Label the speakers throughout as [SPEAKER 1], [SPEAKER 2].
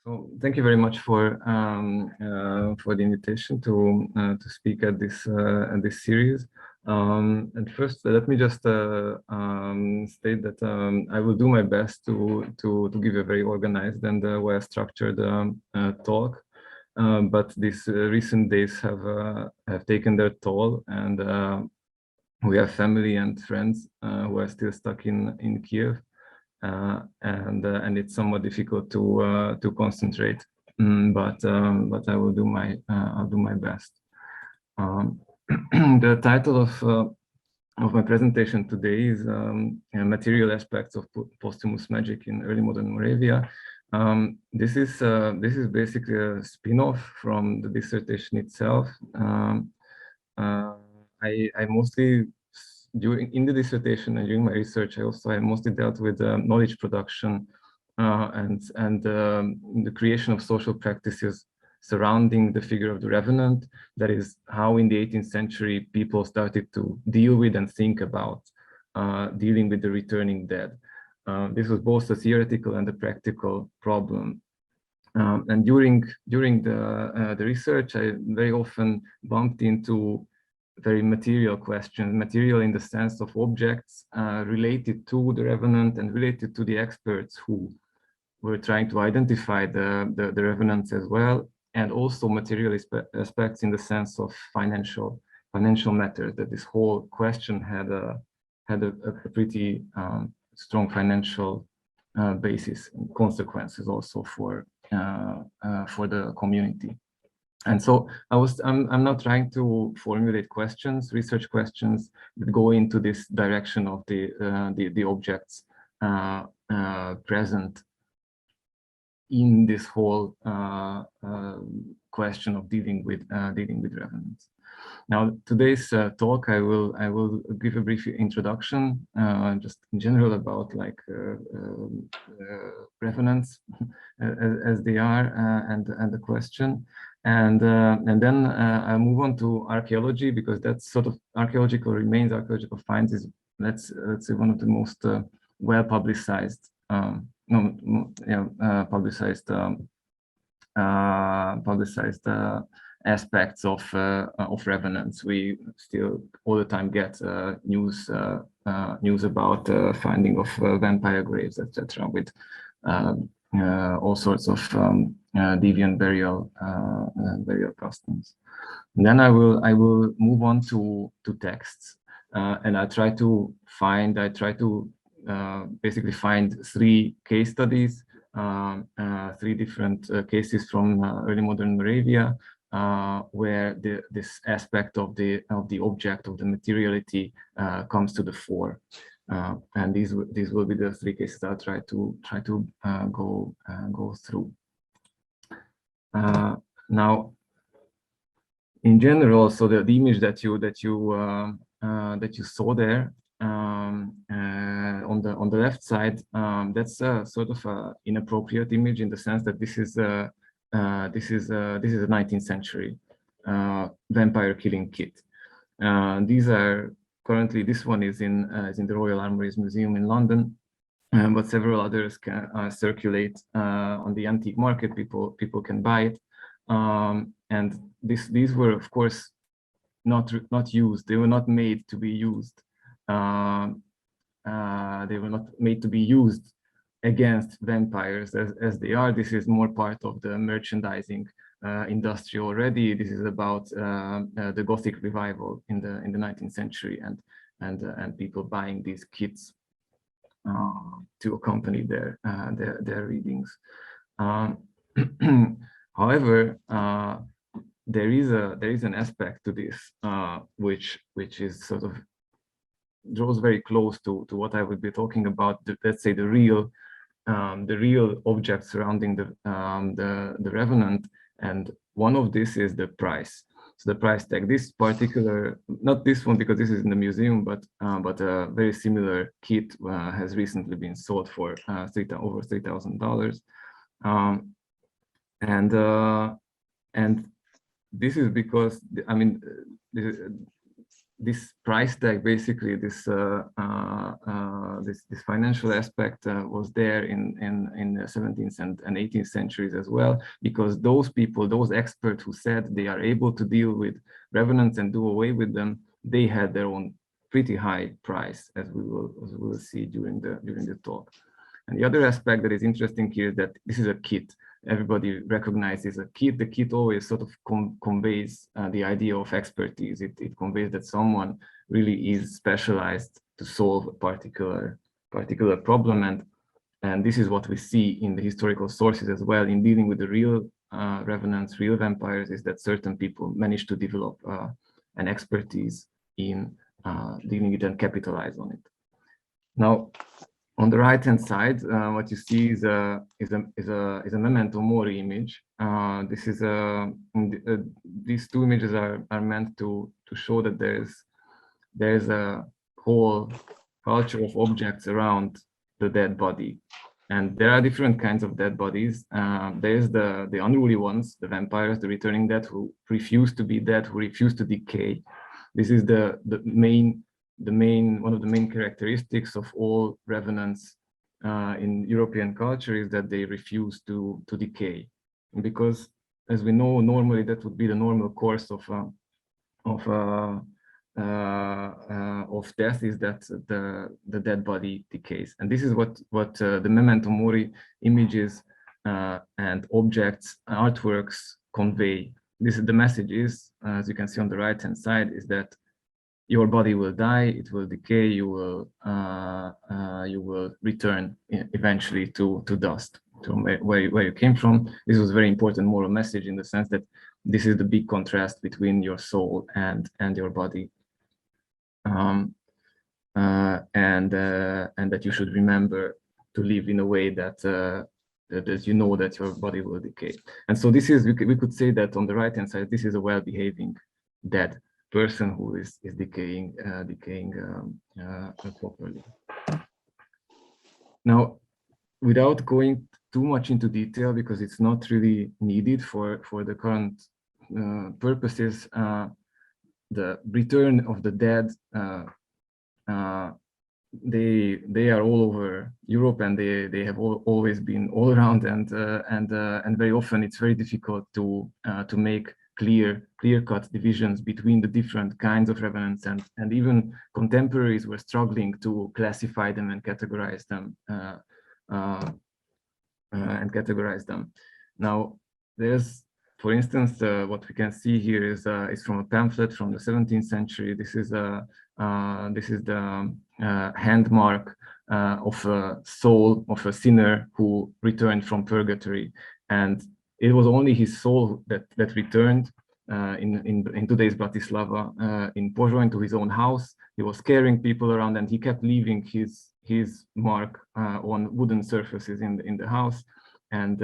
[SPEAKER 1] So thank you very much for the invitation to speak at this series. And first, let me just state that I will do my best to give a very organized and well-structured talk. But these recent days have taken their toll, and we have family and friends who are still stuck in Kiev. And it's somewhat difficult to concentrate, but I will do I'll do my best. The title of my presentation today is Material Aspects of Posthumous Magic in Early Modern Moravia. This is basically a spin-off from the dissertation itself. I mostly in the dissertation and during my research, I mostly dealt with knowledge production and the creation of social practices surrounding the figure of the revenant. That is how in the 18th century people started to deal with and think about dealing with the returning dead. This was both a theoretical and a practical problem. And during the research, I very often bumped into very material questions, material in the sense of objects related to the revenant and related to the experts who were trying to identify the revenants as well, and also material aspects in the sense of financial matters, that this whole question had a pretty strong financial basis and consequences also for the community. And so I'm not trying to formulate questions, research questions that go into this direction of the objects present in this whole question of dealing with revenants. Now, today's talk, I will give a brief introduction, just in general about like revenants as they are, and the question. And then I'll move on to archaeology, because that's sort of archaeological remains, archaeological finds is, let's say, one of the most well publicized, publicized aspects of revenants. We still all the time get news about finding of vampire graves, etc., with all sorts of deviant burial customs. And then I will move on to texts, and I try to basically find 3 case studies, 3 different cases from early modern Moravia, where this aspect of the object, of the materiality, comes to the fore. And these will be the 3 cases I'll try to go through. Now, in general, so the image that you saw there on the left side, that's a sort of a inappropriate image in the sense that this is a 19th century vampire killing kit. These are currently, this one is in the Royal Armouries Museum in London, but several others can circulate on the antique market. People can buy it, and these were, of course, not used. They were not made to be used. They were not made to be used against vampires as they are. This is more part of the merchandising industry already. This is about the Gothic revival in the 19th century, and people buying these kits to accompany their readings. However, there is an aspect to this which is sort of draws very close to what I would be talking about. Let's say the real objects surrounding the revenant, and one of this is the price. So the price tag. This particular, not this one because this is in the museum, but a very similar kit has recently been sold for over $3,000, and this is because, I mean, this price tag, basically this this financial aspect was there in the 17th and 18th centuries as well, because those people, those experts who said they are able to deal with revenants and do away with them, they had their own pretty high price, as we will see during the talk. And the other aspect that is interesting here is that this is a kit. Everybody recognizes a kit. The kit always sort of conveys the idea of expertise. It conveys that someone really is specialized to solve a particular problem. And this is what we see in the historical sources as well in dealing with the real revenants, real vampires, is that certain people manage to develop an expertise in dealing with it and capitalize on it. Now, on the right-hand side, what you see is a memento mori image. This is these two images are meant to show that there's a whole culture of objects around the dead body, and there are different kinds of dead bodies. There's the unruly ones, the vampires, the returning dead, who refuse to be dead, who refuse to decay. This is one of the main characteristics of all revenants in European culture, is that they refuse to decay, because, as we know, normally that would be the normal course of death, is that the dead body decays. And this is what the memento mori images and objects, artworks convey. This is the message is, as you can see on the right hand side, is that your body will die, it will decay, you will return eventually to dust, to where you came from. This was a very important moral message, in the sense that this is the big contrast between your soul and your body, and that you should remember to live in a way that that you know that your body will decay. And so this is, we could say that on the right hand side, this is a well-behaving dead person who is decaying properly. Now, without going too much into detail, because it's not really needed for the current purposes, the return of the dead, they are all over Europe, and they have always been all around, and very often it's very difficult to make clear-cut divisions between the different kinds of revenants, and even contemporaries were struggling to classify them and categorize them. Now, there's, for instance, what we can see here is from a pamphlet from the 17th century. This is the hand mark of a soul of a sinner who returned from purgatory, and it was only his soul that returned in today's Bratislava, in Pozsony, to his own house. He was carrying people around, and he kept leaving his mark on wooden surfaces in the house. And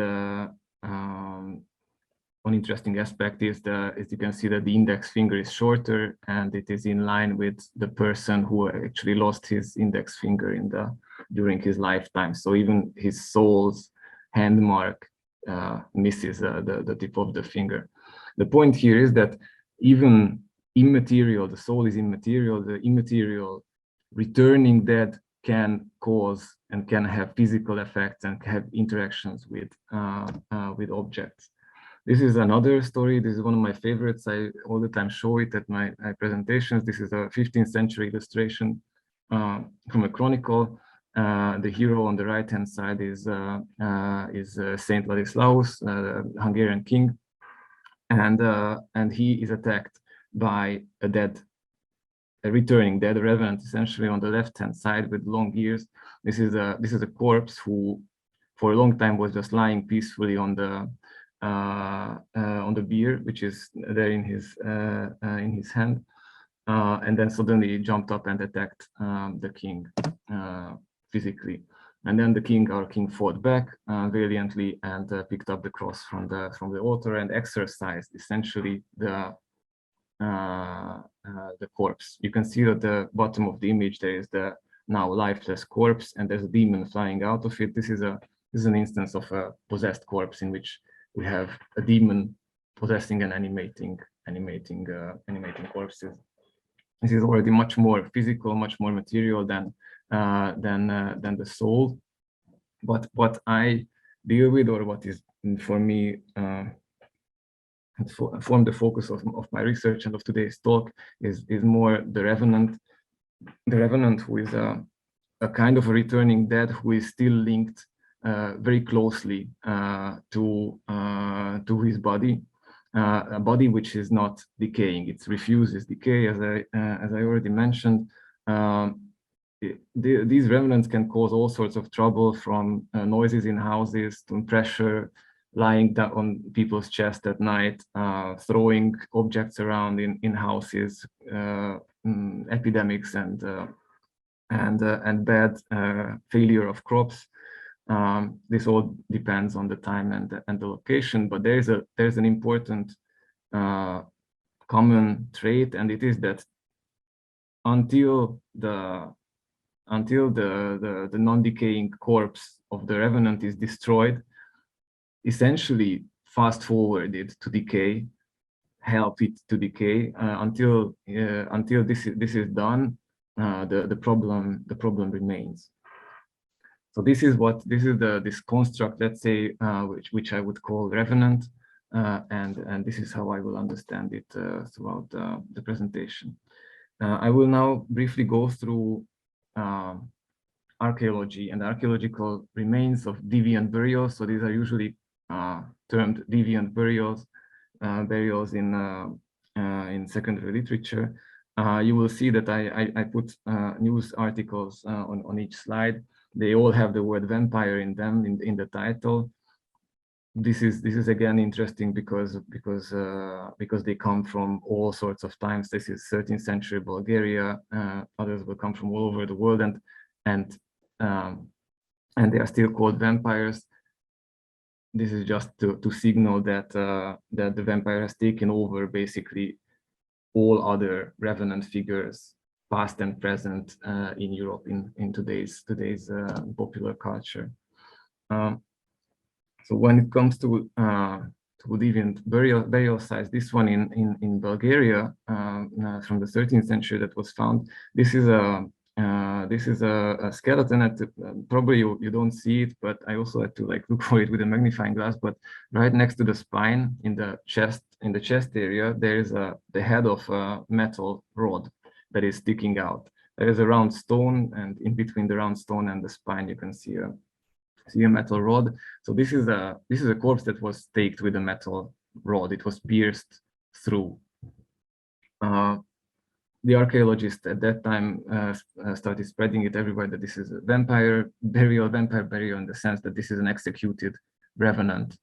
[SPEAKER 1] one interesting aspect is you can see that the index finger is shorter, and it is in line with the person who actually lost his index finger during his lifetime. So even his soul's hand mark misses the tip of the finger. The point here is that even immaterial, the soul is immaterial, the immaterial returning dead can cause and can have physical effects and have interactions with objects. This is another story. This is one of my favorites. I all the time show it at my presentations. This is a 15th century illustration from a chronicle. The hero on the right-hand side is Saint Ladislaus, the Hungarian king, and he is attacked by a returning dead, a revenant, essentially, on the left-hand side with long ears. This is a corpse who, for a long time, was just lying peacefully on the bier, which is there in his hand, and then suddenly jumped up and attacked the king physically. And then our king fought back valiantly and picked up the cross from the altar and exorcised essentially the corpse. You can see at the bottom of the image there is the now lifeless corpse, and there's a demon flying out of it. This is an instance of a possessed corpse in which we have a demon possessing and animating corpses. This is already much more physical, much more material than the soul. But what I deal with, or what is for me form the focus of my research and of today's talk, is more the revenant. The revenant, who is a kind of a returning dead, who is still linked very closely to his body, a body which is not decaying. It refuses decay, as I already mentioned. These revenants can cause all sorts of trouble, from noises in houses to pressure, lying down on people's chest at night, throwing objects around in houses, epidemics, and bad failure of crops. This all depends on the time and the location, but there's an important common trait, and it is that until the non-decaying corpse of the revenant is destroyed, essentially fast forwarded to decay, help it to decay, until this is done, the problem remains. So this is this construct, let's say, which I would call revenant, and this is how I will understand it throughout the presentation. I will now briefly go through archaeology and archaeological remains of deviant burials. So these are usually termed deviant burials in secondary literature. You will see that I put news articles on each slide. They all have the word vampire in them in the title. This is again interesting because they come from all sorts of times. This is 13th century Bulgaria. Others will come from all over the world, and they are still called vampires. This is just to signal that that the vampire has taken over basically all other revenant figures, past and present, in Europe in today's popular culture. So when it comes to deviant burial sites, this one in Bulgaria from the 13th century that was found, this is a skeleton. Probably you don't see it, but I also had to look for it with a magnifying glass. But right next to the spine, in the chest area, there is the head of a metal rod that is sticking out. There is a round stone, and in between the round stone and the spine, you can see a metal rod. So this is a corpse that was staked with a metal rod. It was pierced through. The archaeologists at that time started spreading it everywhere that this is a vampire burial in the sense that this is an executed revenant.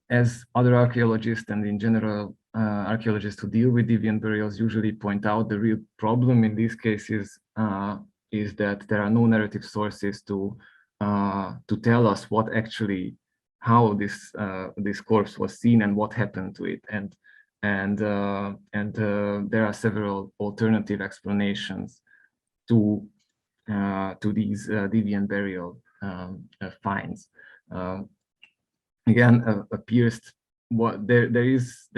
[SPEAKER 1] As other archaeologists and in general archaeologists who deal with deviant burials usually point out, the real problem in these cases is that there are no narrative sources to tell us how this corpse was seen and what happened to it, and there are several alternative explanations to these deviant burial finds. Again, a pierced. There is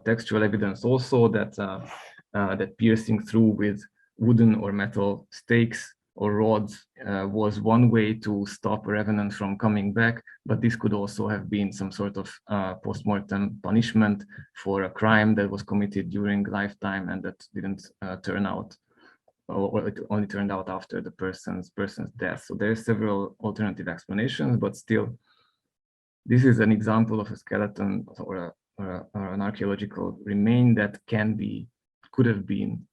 [SPEAKER 1] textual evidence also that piercing through with wooden or metal stakes or rods was one way to stop a revenant from coming back, but this could also have been some sort of post-mortem punishment for a crime that was committed during lifetime and that didn't turn out, or it only turned out after the person's death. So there are several alternative explanations, but still, this is an example of a skeleton or an archaeological remain that could have been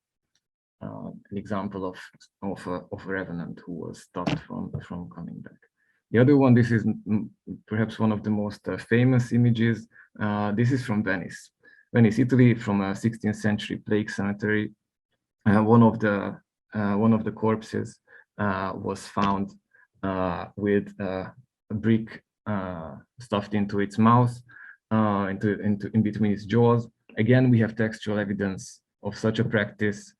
[SPEAKER 1] an example of a revenant who was stopped from coming back. The other one, this is perhaps one of the most famous images. This is from Venice, Italy, from a 16th century plague cemetery. One of the corpses was found with a brick stuffed into its mouth, in between its jaws. Again, we have textual evidence of such a practice,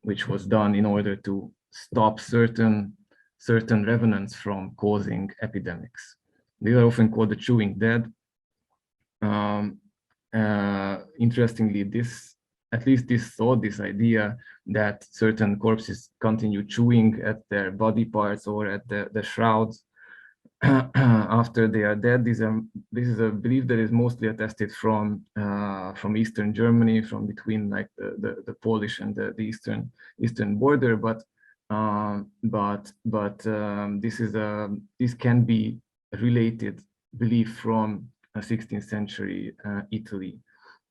[SPEAKER 1] which was done in order to stop certain revenants from causing epidemics. These are often called the chewing dead. interestingly, at least this idea that certain corpses continue chewing at their body parts or at the shrouds after they are dead. This is a belief that is mostly attested from Eastern Germany, from between like the Polish and the eastern border. But this can be a related belief from 16th century Italy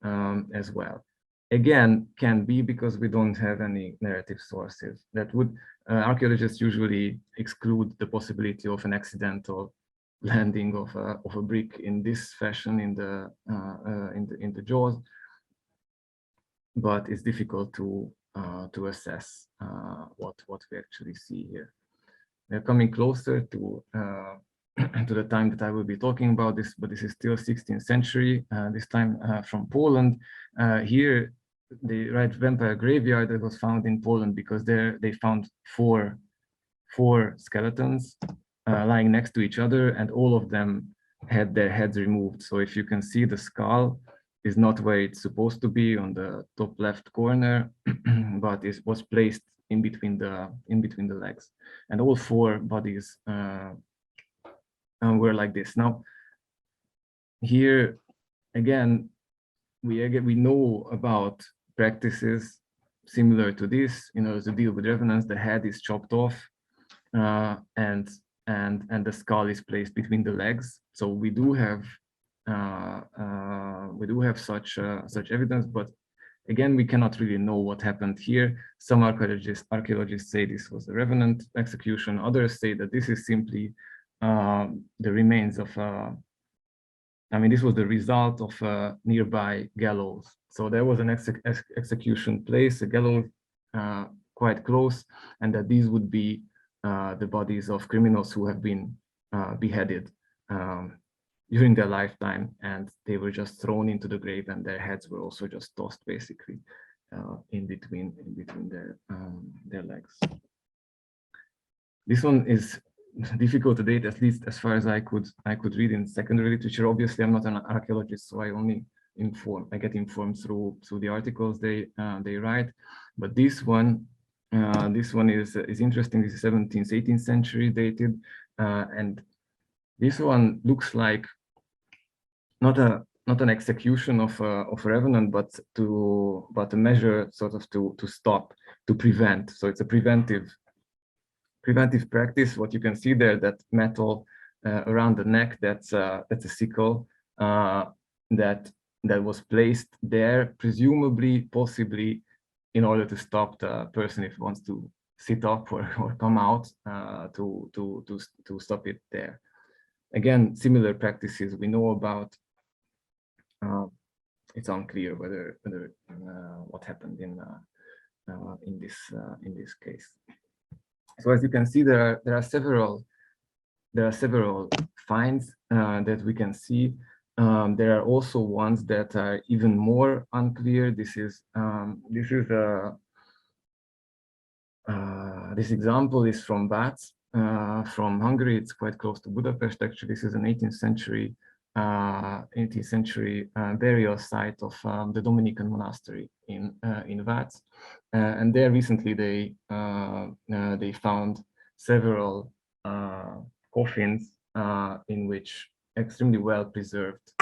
[SPEAKER 1] as well. Again, can be because we don't have any narrative sources that would. Archaeologists usually exclude the possibility of an accidental landing of a brick in this fashion in the jaws, but it's difficult to assess what we actually see here. We're coming closer to to the time that I will be talking about this, but this is still 16th century. This time from Poland. Here, the Red Vampire graveyard that was found in Poland, because there they found four skeletons lying next to each other, and all of them had their heads removed. So if you can see, the skull is not where it's supposed to be on the top left corner, but it was placed in between the legs, and all four bodies were like this. Now, here again, we know about practices similar to this. In order to deal with revenants, the head is chopped off, and the skull is placed between the legs. So we do have such evidence, but again, we cannot really know what happened here. Some archaeologists say this was a revenant execution. Others say that this is simply the remains of this was the result of a nearby gallows. So there was an execution place, a gallows quite close, and that these would be the bodies of criminals who have been beheaded during their lifetime, and they were just thrown into the grave, and their heads were also just tossed basically in between their legs. This one is difficult to date, at least as far as I could read in secondary literature. Obviously, I'm not an archaeologist, so I only get informed through the articles they write. But this one is interesting. This is 17th, 18th century dated, and this one looks like not an execution of a revenant, but a measure sort of to stop, to prevent. So it's a preventive practice. What you can see there, that metal around the neck, that's a sickle that was placed there, presumably, possibly, in order to stop the person if he wants to sit up or come out, to stop it there. Again, similar practices we know about. It's unclear whether what happened in this case. So as you can see, there are several finds that we can see. There are also ones that are even more unclear. This example is from Vác, from Hungary. It's quite close to Budapest. Actually, this is an 18th century burial site of the Dominican monastery in Vác. And there recently they found several coffins in which extremely well preserved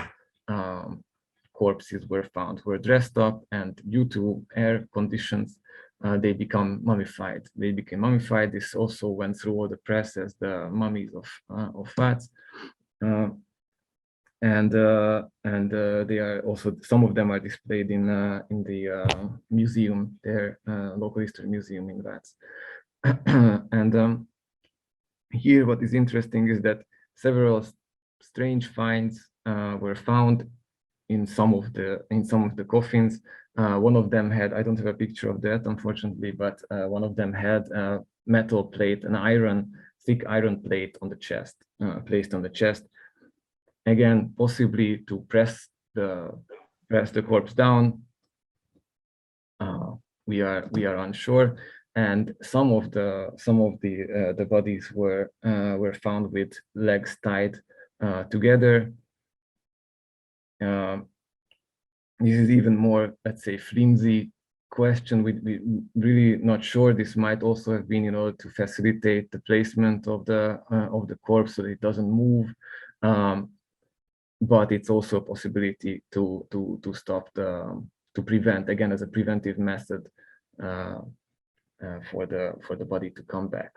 [SPEAKER 1] corpses were found, were dressed up, and due to air conditions, they became mummified. This also went through all the press as the mummies of Vác. And they are also, some of them are displayed in the museum there, local history museum in Vác. And here, what is interesting is that several strange finds were found in some of the coffins. One of them had, I don't have a picture of that, unfortunately, but one of them had a metal plate, thick iron plate on the chest, placed on the chest. Again, possibly to press the corpse down. We are unsure, and some of the bodies were found with legs tied together. this is even more, let's say, flimsy question. We really not sure. This might also have been in order to facilitate the placement of the corpse so that it doesn't move. But it's also a possibility to stop to prevent, again, as a preventive method for the body to come back.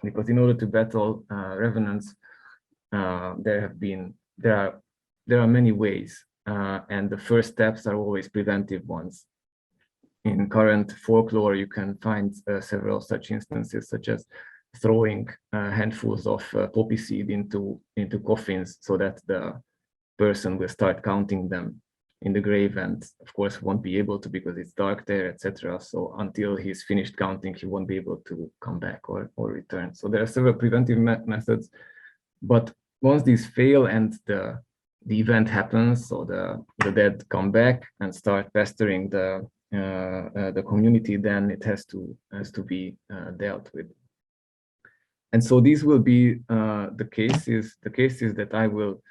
[SPEAKER 1] Because in order to battle revenants, there are many ways, and the first steps are always preventive ones. In current folklore, you can find several such instances, such as throwing handfuls of poppy seed into coffins so that the person will start counting them in the grave, and of course won't be able to because it's dark there, etc. So until he's finished counting, he won't be able to come back or return. So there are several preventive methods, but once these fail and the event happens, so the dead come back and start pestering the community, then it has to be dealt with. And so these will be the cases that I will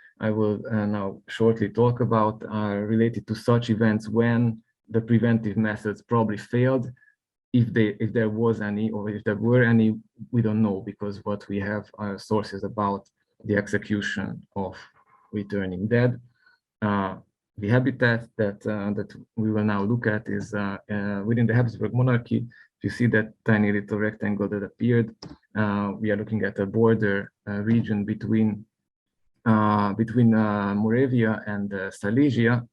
[SPEAKER 1] now shortly talk about are related to such events when the preventive methods probably failed. If there was any, or if there were any, we don't know, because what we have are sources about the execution of returning dead. The habitat that we will now look at is within the Habsburg Monarchy. If you see that tiny little rectangle that appeared, we are looking at a border region between Moravia and Silesia.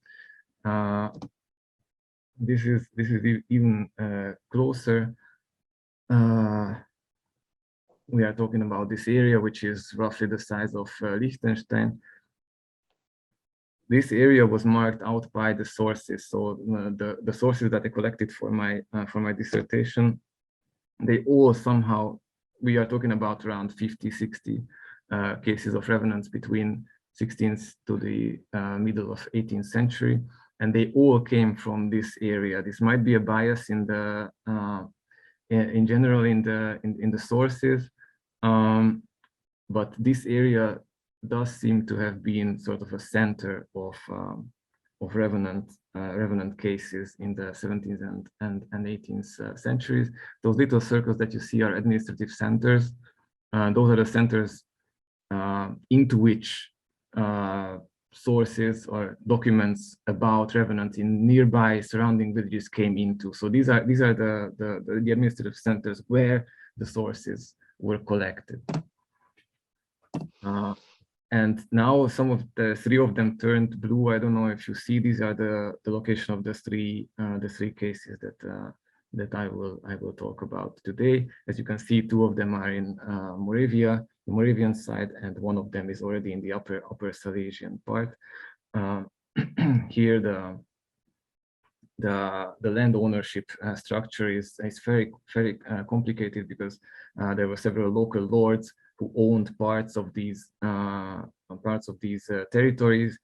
[SPEAKER 1] This is even closer. We are talking about this area, which is roughly the size of Liechtenstein. This area was marked out by the sources. So the sources that I collected for my dissertation, they all somehow, we are talking about around 50, 60 cases of revenants between 16th to the middle of 18th century, and they all came from this area. This might be a bias in the in general in the sources, but this area does seem to have been sort of a center of revenant cases in the 17th and 18th centuries. Those little circles that you see are administrative centers. Those are the centers into which sources or documents about revenants in nearby surrounding villages came into. So these are the administrative centers where the sources were collected. And now some of the three of them turned blue. I don't know if you see, these are the location of the three cases that I will talk about today. As you can see, two of them are in Moravia, the Moravian side, and one of them is already in the upper Silesian part. Here the land ownership structure is very complicated, because there were several local lords who owned parts of these territories.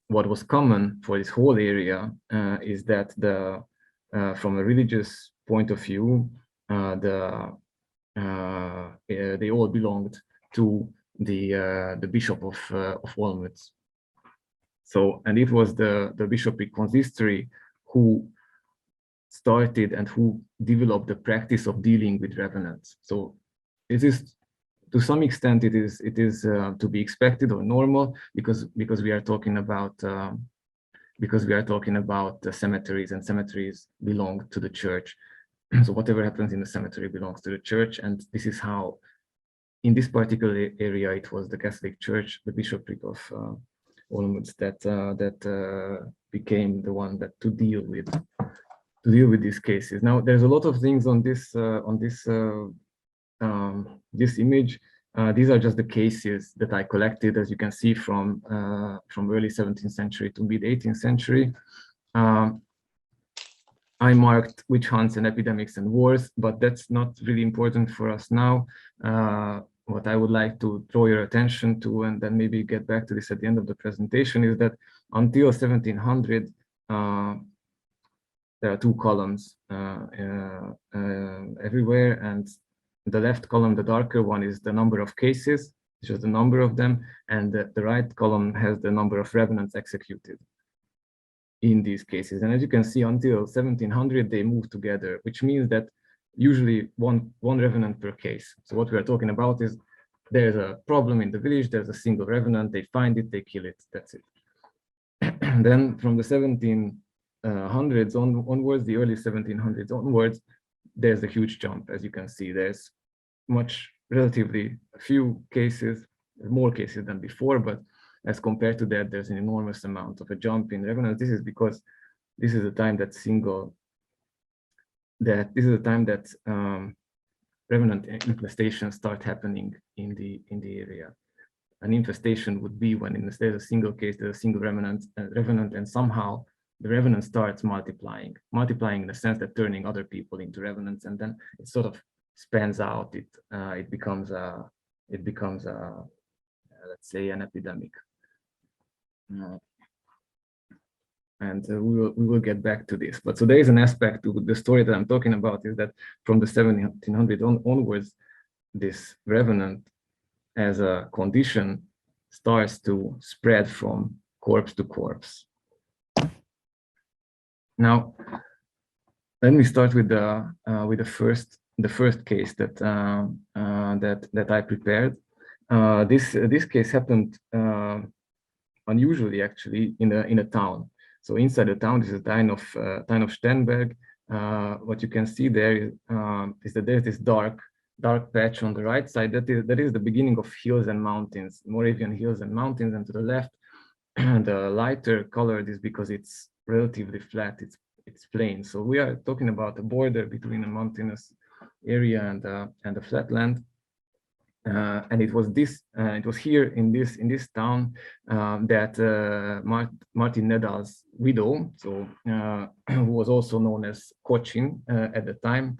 [SPEAKER 1] What was common for this whole area is that from a religious point of view, they all belonged to the Bishop of Olomouc. So, and it was the bishopric consistory who started and who developed the practice of dealing with revenants. So it is, to some extent, it is to be expected or normal, because we are talking about cemeteries, and cemeteries belong to the church. So whatever happens in the cemetery belongs to the church, and this is how, in this particular area, it was the Catholic Church, the Bishopric of Olomouc, that became the one that to deal with these cases. Now, there's a lot of things on this this image. These are just the cases that I collected, as you can see, from early 17th century to mid 18th century. I marked witch hunts and epidemics and wars, but that's not really important for us now. What I would like to draw your attention to, and then maybe get back to this at the end of the presentation, is that until 1700, there are two columns everywhere, and the left column, the darker one, is the number of cases, which is the number of them, and the right column has the number of revenants executed. in these cases. And as you can see, until 1700, they move together, which means that usually one revenant per case. So what we are talking about is there's a problem in the village, there's a single revenant, they find it, they kill it, that's it. Then from the 1700s onwards, the early 1700s onwards, there's a huge jump. As you can see, there's relatively a few cases, more cases than before, but as compared to that, there's an enormous amount of a jump in revenants. This is because this is the time that revenant infestations start happening in the area. An infestation would be when there's a single case, there's a single revenant, and somehow the revenant starts multiplying in the sense that turning other people into revenants, and then it sort of spans out. It becomes let's say an epidemic. And we will get back to this. But so there is an aspect to the story that I'm talking about, is that from the 1700s onwards, this revenant as a condition starts to spread from corpse to corpse. Now, let me start with the first case that I prepared. This case happened unusually, actually, in a town. So inside the town, this is the town of Sternberg. What you can see there is that there's this dark patch on the right side. That is the beginning of hills and mountains, Moravian hills and mountains. And to the left, the lighter colored is because it's relatively flat. It's plain. So we are talking about a border between a mountainous area and a flatland. And it was here in this town that Martin Nedal's widow, so who was also known as Kocsin at the time,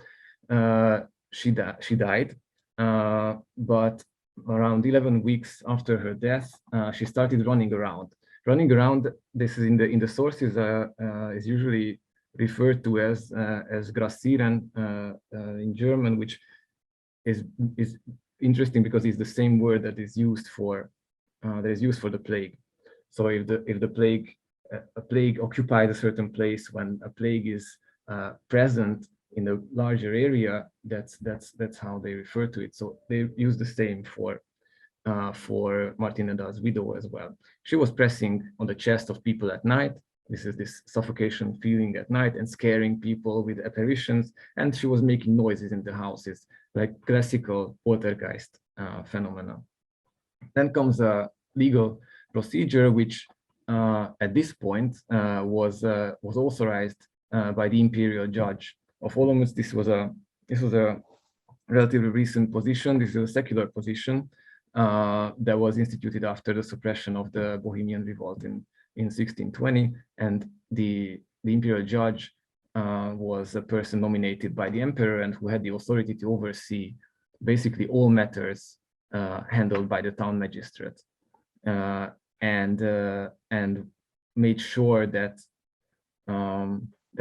[SPEAKER 1] she died. But around 11 weeks after her death, she started running around. This is in the sources is usually referred to as grassieren in German, which is interesting because it's the same word that is used for the plague. So if a plague occupies a certain place, when a plague is present in a larger area, that's how they refer to it. So they use the same for Martin Nedal's widow as well. She was pressing on the chest of people at night. This is this suffocation feeling at night and scaring people with apparitions. And she was making noises in the houses, like classical poltergeist phenomena. Then comes a legal procedure, which at this point was authorized by the imperial judge of Olomouc. This was a relatively recent position. This is a secular position that was instituted after the suppression of the Bohemian Revolt in 1620, and the imperial judge was a person nominated by the emperor and who had the authority to oversee basically all matters handled by the town magistrate, and made sure that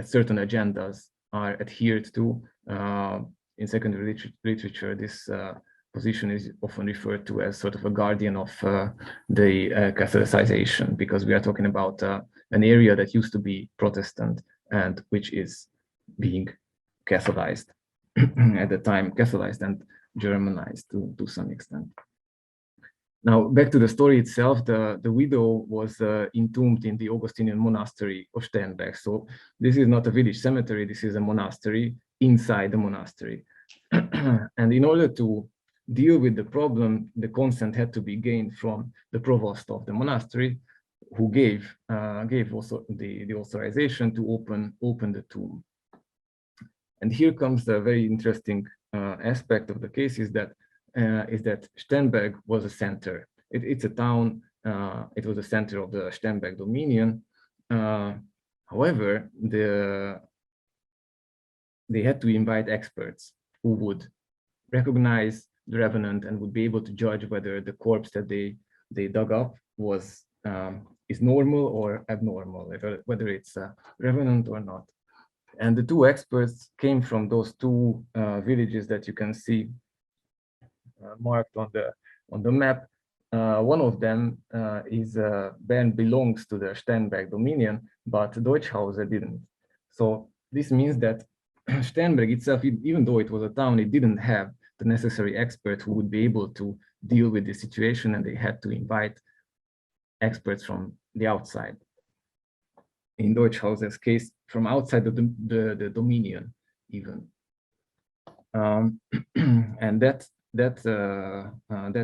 [SPEAKER 1] certain agendas are adhered to. In secondary literature, this position is often referred to as sort of a guardian of the Catholicization, because we are talking about an area that used to be Protestant and which is being Catholicized at the time, Catholicized and Germanized to some extent. Now, back to the story itself, the widow was entombed in the Augustinian monastery of Sternberg. So this is not a village cemetery, this is a monastery inside the monastery. And in order to deal with the problem, the consent had to be gained from the provost of the monastery, who gave also the authorization to open the tomb. And here comes the very interesting aspect of the case, is that Sternberg was a center. It's a town. It was a center of the Sternberg dominion. However, they had to invite experts who would recognize the revenant and would be able to judge whether the corpse that they dug up is normal or abnormal, whether it's a revenant or not. And the two experts came from those two villages that you can see marked on the map. One of them is Bern belongs to the Sternberg dominion, but Deutschhauser didn't. So this means that Sternberg itself, even though it was a town, it didn't have the necessary expert who would be able to deal with the situation, and they had to invite experts from the outside. In Deutschhauser's case, from outside of the dominion, even. And that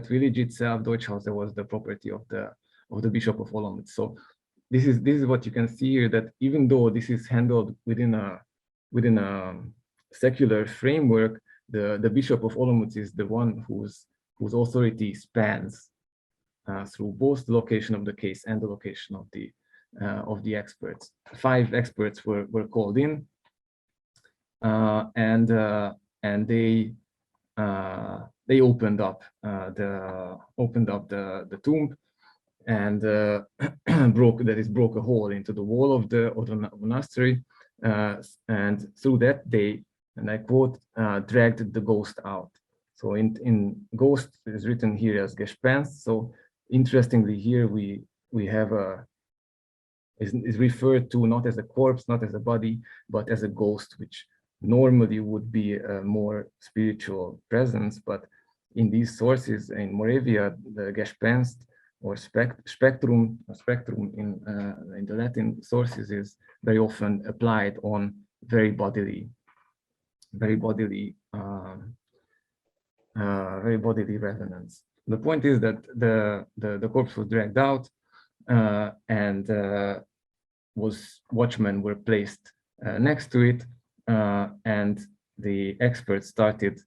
[SPEAKER 1] village itself, Deutschhauser, was the property of the Bishop of Olomouc. So this is what you can see here, that even though this is handled within a secular framework, the Bishop of Olomouc is the one whose authority spans through both the location of the case and the location of the experts. 5 experts were called in, and they opened up the tomb and broke a hole into the wall of the monastery, and through that they, and I quote, dragged the ghost out. So in ghost is written here as Gespenst. So interestingly, here we have is referred to not as a corpse, not as a body, but as a ghost, which normally would be a more spiritual presence. But in these sources in Moravia, the Gespenst or spectrum in the Latin sources is very often applied on very bodily revenants. The point is that the corpse was dragged out, and watchmen were placed next to it, and the experts started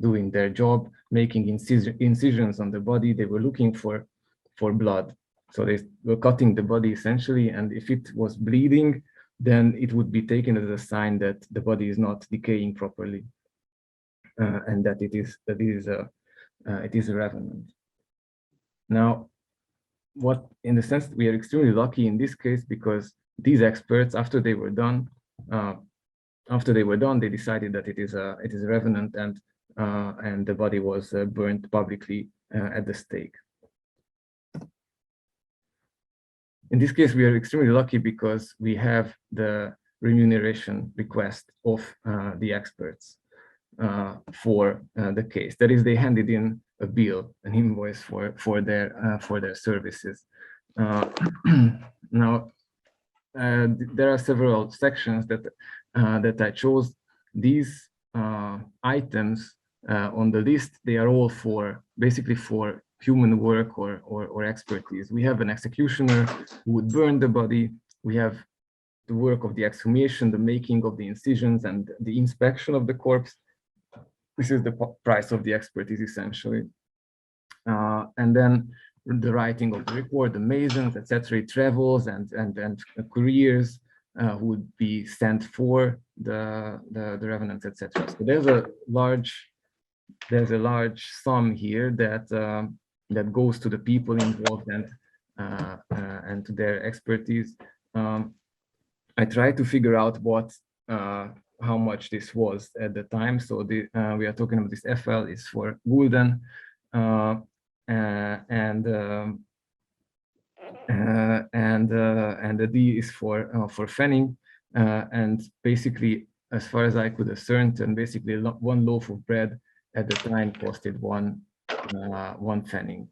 [SPEAKER 1] doing their job, making incisions on the body. They were looking for blood. So they were cutting the body essentially, and if it was bleeding, then it would be taken as a sign that the body is not decaying properly, and that it is a revenant. Now, in the sense that we are extremely lucky in this case, because these experts, after they were done, they decided that it is a revenant, and the body was burnt publicly at the stake. In this case, we are extremely lucky because we have the remuneration request of the experts for the case. That is, they handed in a bill, an invoice for their services. Now, there are several sections that I chose. These items on the list, they are all basically for human work or expertise. We have an executioner who would burn the body. We have the work of the exhumation, the making of the incisions, and the inspection of the corpse. This is the price of the expertise, essentially. And then the writing of the report, the masons, etc., travels and couriers who would be sent for the revenants, etc. So there's a large sum here that goes to the people involved and to their expertise. I tried to figure out how much this was at the time. So we are talking about this FL is for Gulden, and the D is for Pfennig, and basically, as far as I could discern, and basically 1 loaf of bread at the time costed one Pfennig.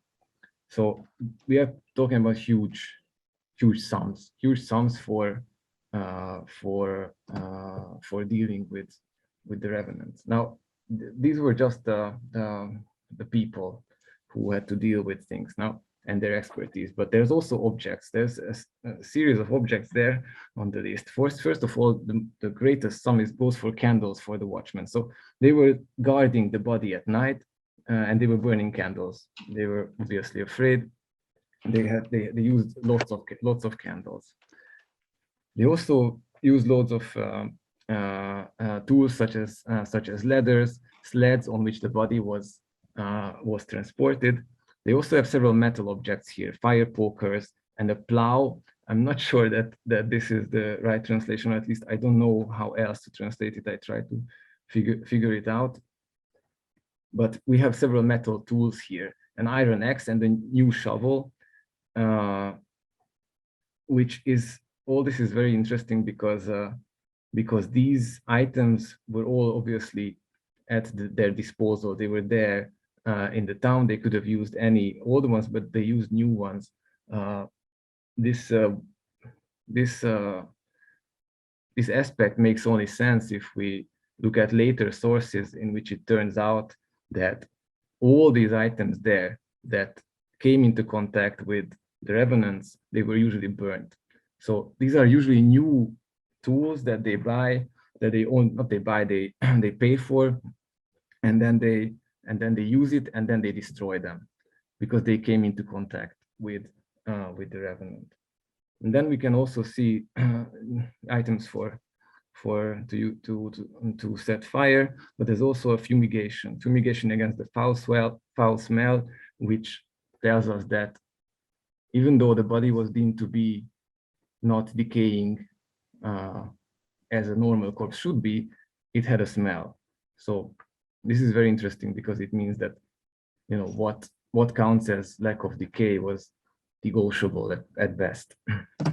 [SPEAKER 1] So we are talking about huge sums for dealing with the revenants. Now, these were just the people who had to deal with things now and their expertise, but there's also objects. There's a series of objects there on the list. First of all, the greatest sum goes for candles for the watchmen. So they were guarding the body at night, and they were burning candles. They were obviously afraid. They used lots of candles. They also used loads of tools such as ladders, sleds on which the body was transported. They also have several metal objects here, fire pokers and a plow. I'm not sure that this is the right translation, or at least I don't know how else to translate it. I tried to figure it out. But we have several metal tools here, an iron axe and a new shovel, which is, all this is very interesting because these items were all obviously at their disposal. They were there in the town. They could have used any old ones, but they used new ones. This aspect makes only sense if we look at later sources in which it turns out that all these items there that came into contact with the revenants, they were usually burnt. So these are usually new tools that they buy, that they own, not they buy, they they pay for, and then they use it, and then they destroy them because they came into contact with the revenant. And then we can also see items to set fire, but there's also a fumigation against the foul smell, which tells us that even though the body was deemed to be not decaying as a normal corpse should be, it had a smell. So this is very interesting because it means that, you know, what counts as lack of decay was negotiable at best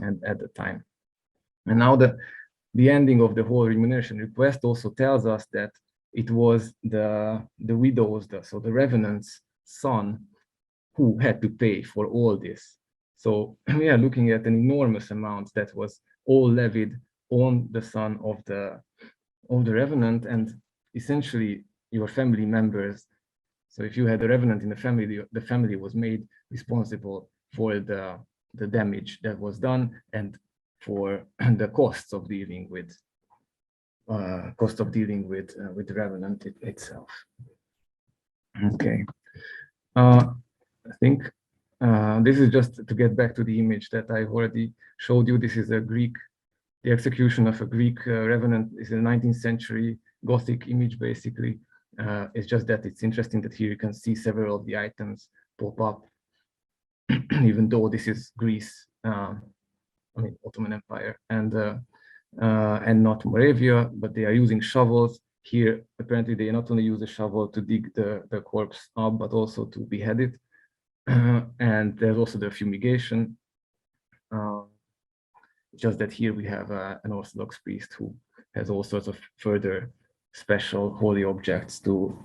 [SPEAKER 1] and at the time. And now the ending of the whole remuneration request also tells us that it was the widow's, so the revenant's son, who had to pay for all this. So we are looking at an enormous amount that was all levied on the son of the revenant, and essentially your family members. So if you had a revenant in the family was made responsible for the damage that was done and for the costs of dealing with the revenant itself. Okay, I think this is just to get back to the image that I've already showed you. This is the execution of a Greek revenant. Is a 19th century Gothic image, basically. It's just that it's interesting that here you can see several of the items pop up, even though this is Greece, I mean Ottoman Empire, and not Moravia, but they are using shovels. Here, apparently they not only use a shovel to dig the corpse up, but also to behead it. And there's also the fumigation. Just that here we have an Orthodox priest who has all sorts of further special holy objects to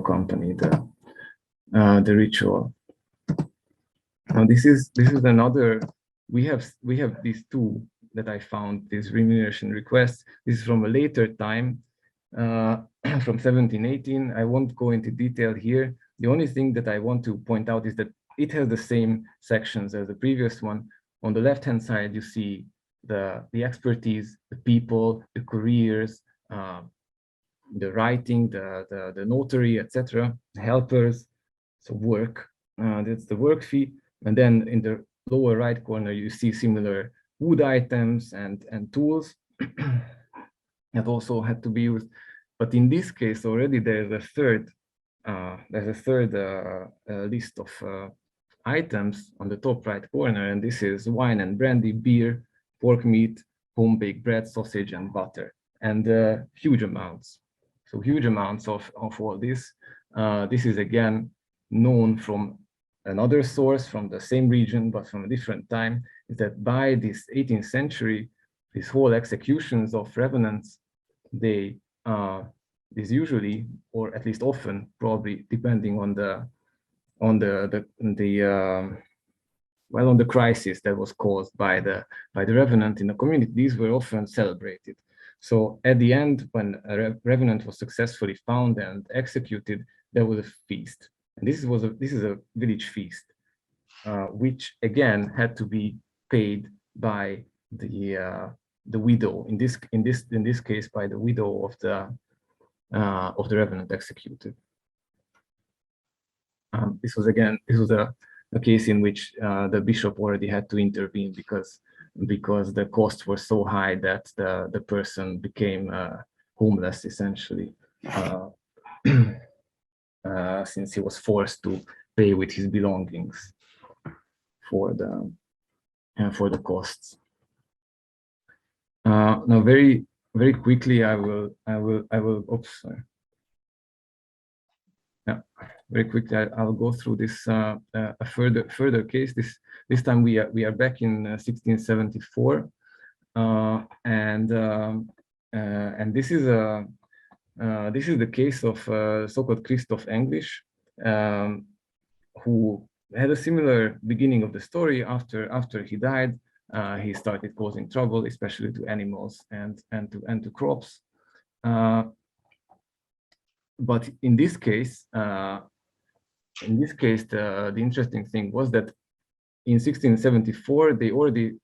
[SPEAKER 1] accompany the ritual. Now this is another. We have these two that I found, these remuneration requests. This is from a later time, from 1718. I won't go into detail here. The only thing that I want to point out is that it has the same sections as the previous one. On the left-hand side, you see the expertise, the people, the careers, the writing, the notary, etc., helpers, so work. That's the work fee. And then in the lower right corner, you see similar wood items and tools that also had to be used. But in this case, already there's a third list of items on the top right corner, and this is wine and brandy, beer, pork meat, home-baked bread, sausage, and butter, and huge amounts. So huge amounts of all this. This is again known from another source from the same region, but from a different time, is that by this 18th century, these whole executions of revenants, they is usually, or at least often, probably depending on the crisis that was caused by the revenant in the community, these were often celebrated. So at the end, when a revenant was successfully found and executed, there was a feast. And this is a village feast, which again had to be paid by the widow. In this case, by the widow of the revenant executed. This was a case in which the bishop already had to intervene because the costs were so high that the person became homeless essentially. Since he was forced to pay with his belongings for the costs. Now, very quickly, I will. Oops, sorry. Yeah. very quickly, I'll go through this a further case. This time we are back in 1674, and this is the case of so-called Christoph English, who had a similar beginning of the story. After he died, he started causing trouble, especially to animals and to crops. But in this case, the interesting thing was that in 1674 they already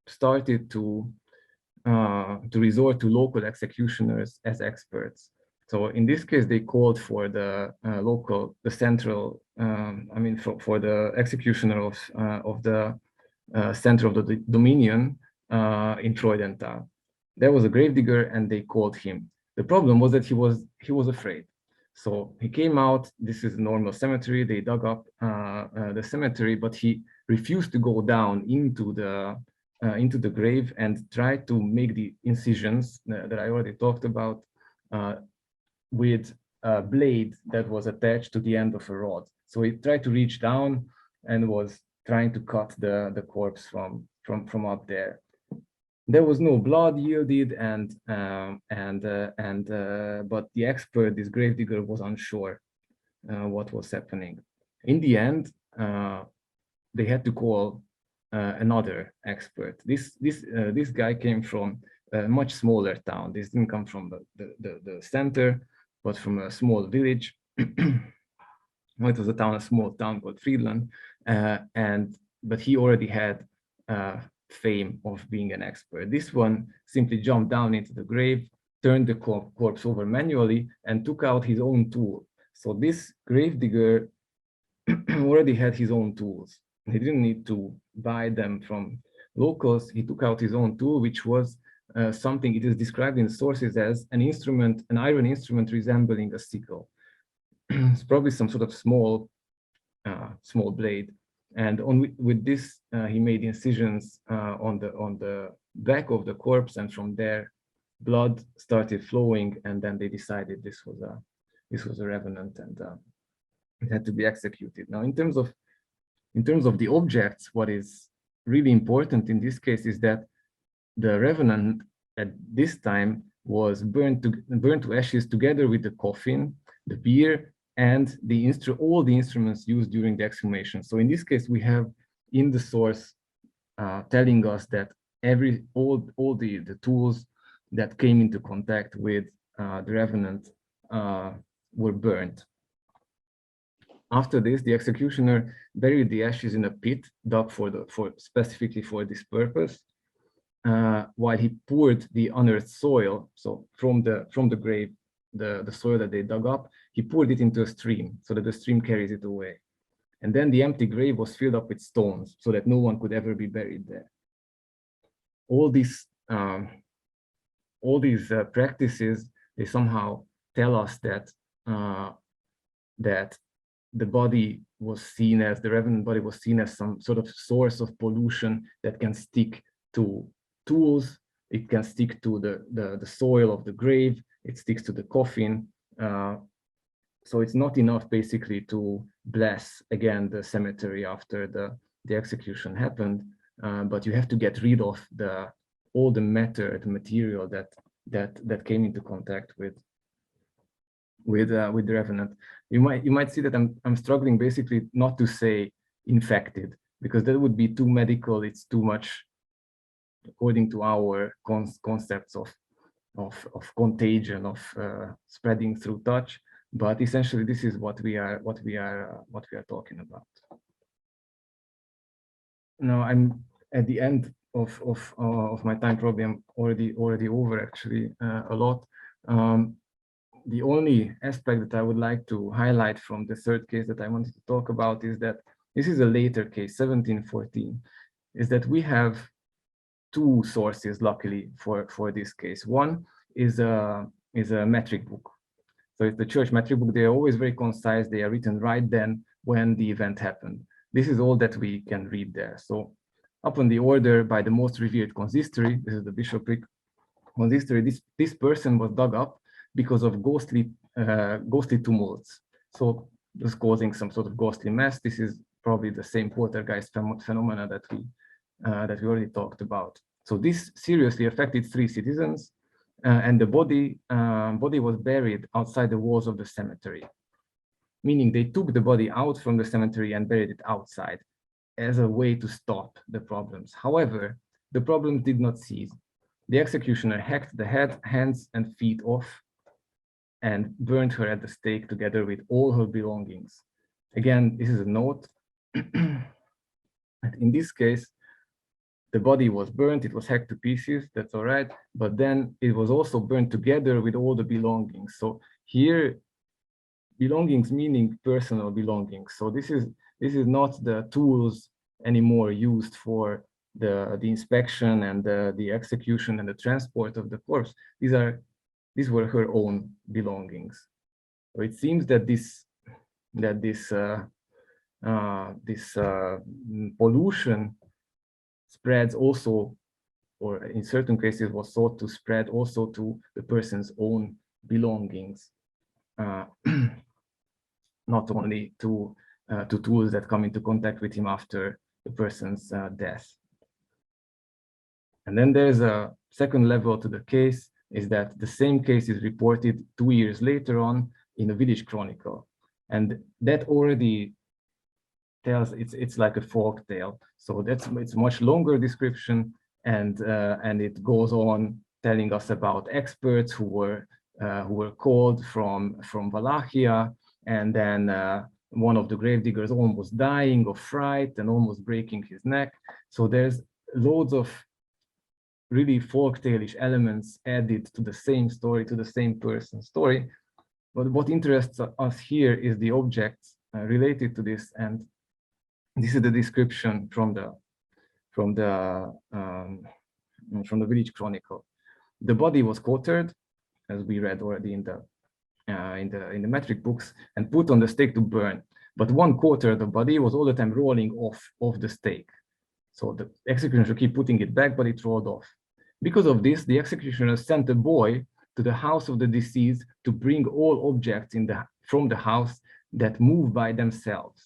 [SPEAKER 1] started to resort to local executioners as experts. So in this case, they called for the central, for the executioner of the center of the dominion in Freudenthal. There was a gravedigger, and they called him. The problem was that he was afraid. So he came out. This is a normal cemetery. They dug up the cemetery, but he refused to go down into the grave and try to make the incisions that I already talked about with a blade that was attached to the end of a rod. So he tried to reach down and was trying to cut the corpse from up there. There was no blood yielded, but the expert, this gravedigger, was unsure what was happening. In the end, they had to call another expert. This guy came from a much smaller town. This didn't come from the center, but from a small village. It was a small town called Friedland, but he already had fame of being an expert. This one simply jumped down into the grave, turned the corpse over manually, and took out his own tool. So this gravedigger already had his own tools. He didn't need to buy them from locals. He took out his own tool, which was something, it is described in sources as an instrument, an iron instrument resembling a sickle. It's probably some sort of small blade. And with this, he made incisions on the back of the corpse, and from there, blood started flowing. And then they decided this was a revenant, and it had to be executed. Now, in terms of the objects, what is really important in this case is that the revenant at this time was burned to ashes together with the coffin, the bier, and all the instruments used during the exhumation. So in this case, we have in the source telling us that all the tools that came into contact with the revenant were burnt. After this, the executioner buried the ashes in a pit dug specifically for this purpose, while he poured the unearthed soil. So from the grave, the soil that they dug up, he poured it into a stream so that the stream carries it away. And then the empty grave was filled up with stones so that no one could ever be buried there. All these practices, they somehow tell us that the body was seen as, the revenant body was seen as some sort of source of pollution that can stick to tools, it can stick to the soil of the grave, it sticks to the coffin. So it's not enough basically to bless again the cemetery after the execution happened, but you have to get rid of all the matter, the material that came into contact with the revenant. You might see that I'm struggling basically not to say infected, because that would be too medical. It's too much according to our concepts of contagion, of spreading through touch. But essentially, this is what we are talking about. Now I'm at the end of my time. Probably I'm already over actually a lot. The only aspect that I would like to highlight from the third case that I wanted to talk about is that this is a later case, 1714, is that we have two sources, luckily, for this case. One is a metric book. So it's the church metric book. They are always very concise. They are written right then when the event happened. This is all that we can read there. So upon the order by the most revered consistory, this is the bishopric consistory, this person was dug up because of ghostly tumults. so this causing some sort of ghostly mess. This is probably the same poltergeist phenomena that we already talked about. So this seriously affected 3 citizens, and the body was buried outside the walls of the cemetery, meaning they took the body out from the cemetery and buried it outside as a way to stop the problems. However, the problems did not cease. The executioner hacked the head, hands, and feet off and burned her at the stake together with all her belongings. Again, this is a note. In this case, the body was burnt, it was hacked to pieces, that's all right, but then it was also burned together with all the belongings. So here, belongings meaning personal belongings. So this is not the tools anymore used for the inspection and the execution and the transport of the corpse. These were her own belongings. So it seems that this pollution spreads also, or in certain cases was thought to spread also to the person's own belongings, not only to tools that come into contact with him after the person's death. And then there's a second level to the case, is that the same case is reported 2 years later on in a village chronicle. And that already tells, it's like a folk tale. So it's much longer description, and it goes on telling us about experts who were called from Wallachia, and then one of the gravediggers almost dying of fright and almost breaking his neck. So there's loads of really folktale-ish elements added to the same story, to the same person's story. But what interests us here is the objects related to this, and this is the description from the village chronicle. The body was quartered, as we read already in the metric books, and put on the stake to burn. But 1/4 of the body was all the time rolling off the stake. So the executioner should keep putting it back, but it rolled off. Because of this, the executioner sent a boy to the house of the deceased to bring all objects from the house that move by themselves.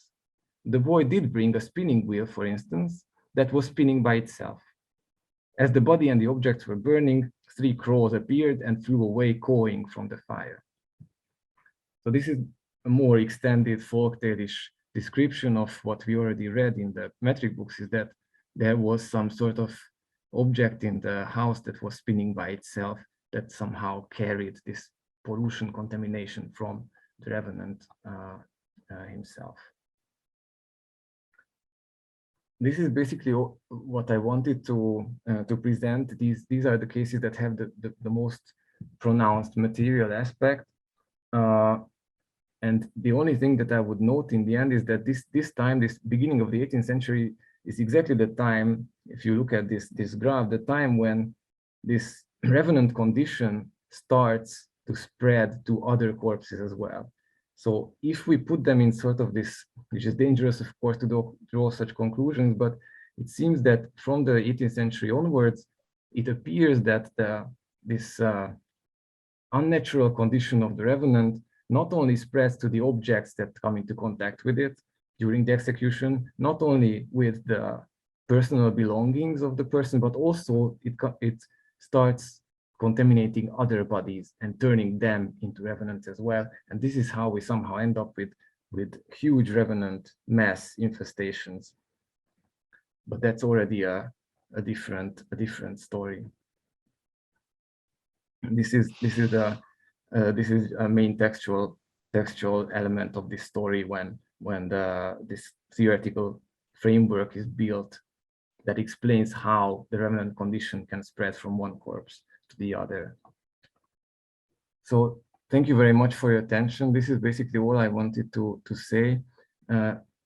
[SPEAKER 1] The boy did bring a spinning wheel, for instance, that was spinning by itself. As the body and the objects were burning, 3 crows appeared and flew away cawing from the fire. So this is a more extended folktale-ish description of what we already read in the metric books, is that there was some sort of object in the house that was spinning by itself that somehow carried this pollution contamination from the revenant himself. This is basically what I wanted to present. These are the cases that have the most pronounced material aspect. And the only thing that I would note in the end is that this beginning of the 18th century is exactly the time, if you look at this graph, the time when this revenant condition starts to spread to other corpses as well. So if we put them in sort of this, which is dangerous, of course, to draw such conclusions, but it seems that from the 18th century onwards, it appears that this unnatural condition of the revenant not only spreads to the objects that come into contact with it during the execution, not only with the personal belongings of the person, but also it starts contaminating other bodies and turning them into revenants as well. And this is how we somehow end up with huge revenant mass infestations. But that's already a different story. This is a main textual element of this story when this theoretical framework is built that explains how the revenant condition can spread from one corpse to the other. So thank you very much for your attention. This is basically all I wanted to say.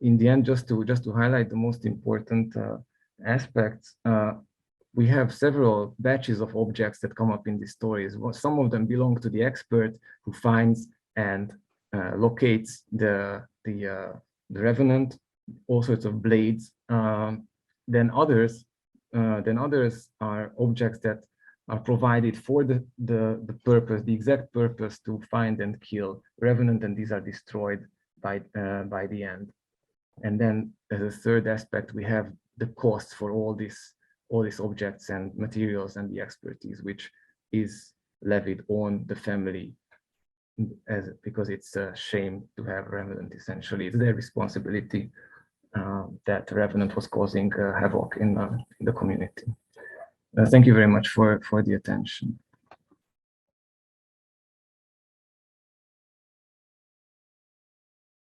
[SPEAKER 1] In the end, just to highlight the most important aspects, we have several batches of objects that come up in these stories. Some of them belong to the expert who finds and locates the revenant, all sorts of blades. Then others are objects that are provided for the purpose, the exact purpose to find and kill revenant, and these are destroyed by the end. And then as a third aspect, we have the costs for all these objects and materials and the expertise, which is levied on the family, because it's a shame to have revenant. Essentially, it's their responsibility that revenant was causing havoc in the community. Thank you very much for the attention.